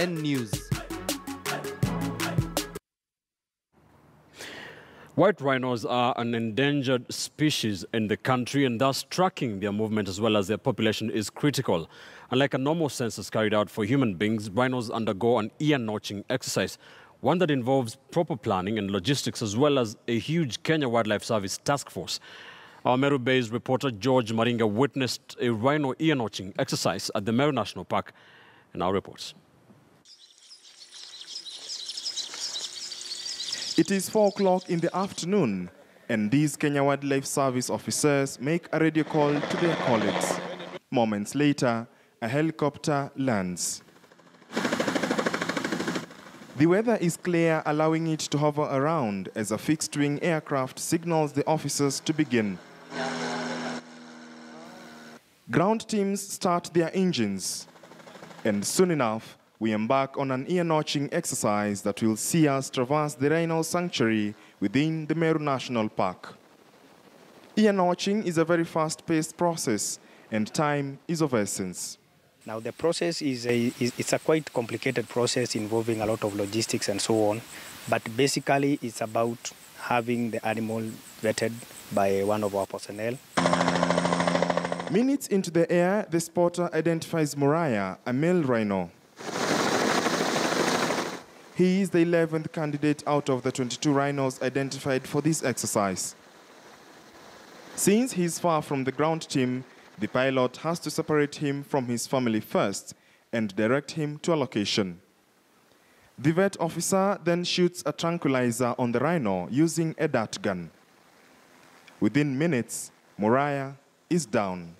KTN News. White rhinos are an endangered species in the country, and thus tracking their movement as well as their population is critical. Unlike a normal census carried out for human beings, rhinos undergo an ear-notching exercise, one that involves proper planning and logistics as well as a huge Kenya Wildlife Service task force. Our Meru-based reporter George Maringa witnessed a rhino ear-notching exercise at the Meru National Park in our reports. It is 4 o'clock in the afternoon, and these Kenya Wildlife Service officers make a radio call to their colleagues. Moments later, a helicopter lands. The weather is clear, allowing it to hover around as a fixed-wing aircraft signals the officers to begin. Ground teams start their engines, and soon enough, we embark on an ear-notching exercise that will see us traverse the rhino sanctuary within the Meru National Park. Ear-notching is a very fast-paced process, and time is of essence. Now the process it's a quite complicated process involving a lot of logistics and so on, but basically it's about having the animal vetted by one of our personnel. Minutes into the air, the spotter identifies Moriah, a male rhino. He is the 11th candidate out of the 22 rhinos identified for this exercise. Since he is far from the ground team, the pilot has to separate him from his family first and direct him to a location. The vet officer then shoots a tranquilizer on the rhino using a dart gun. Within minutes, Moriah is down.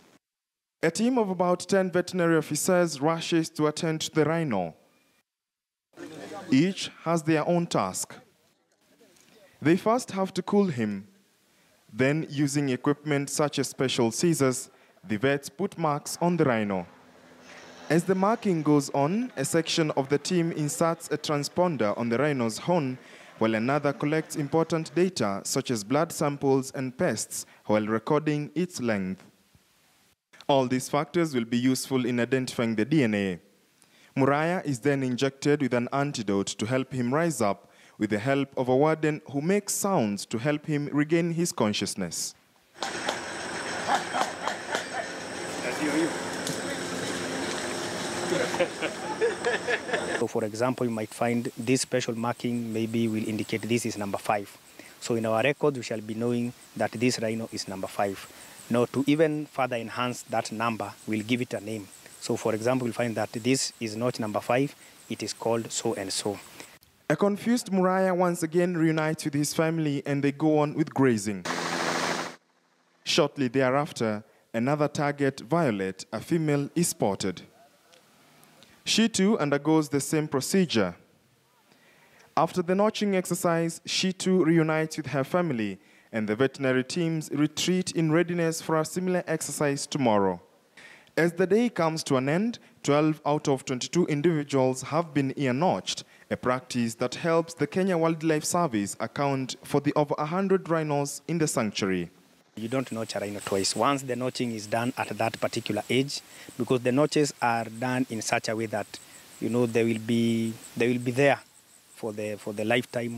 A team of about 10 veterinary officers rushes to attend to the rhino. Each has their own task. They first have to cool him. Then, using equipment such as special scissors, the vets put marks on the rhino. As the marking goes on, a section of the team inserts a transponder on the rhino's horn, while another collects important data such as blood samples and pests while recording its length. All these factors will be useful in identifying the DNA. Moriah is then injected with an antidote to help him rise up, with the help of a warden who makes sounds to help him regain his consciousness. So for example, you might find this special marking maybe will indicate this is number 5. So in our record, we shall be knowing that this rhino is number 5. Now to even further enhance that number, we'll give it a name. So for example, we'll find that this is not number 5, it is called so-and-so. A confused Moriah once again reunites with his family and they go on with grazing. Shortly thereafter, another target, Violet, a female, is spotted. She too undergoes the same procedure. After the notching exercise, she too reunites with her family, and the veterinary teams retreat in readiness for a similar exercise tomorrow. As the day comes to an end, 12 out of 22 individuals have been ear-notched, a practice that helps the Kenya Wildlife Service account for the over 100 rhinos in the sanctuary. You don't notch a rhino twice. Once the notching is done at that particular age, because the notches are done in such a way that, you know, they will be there for the lifetime.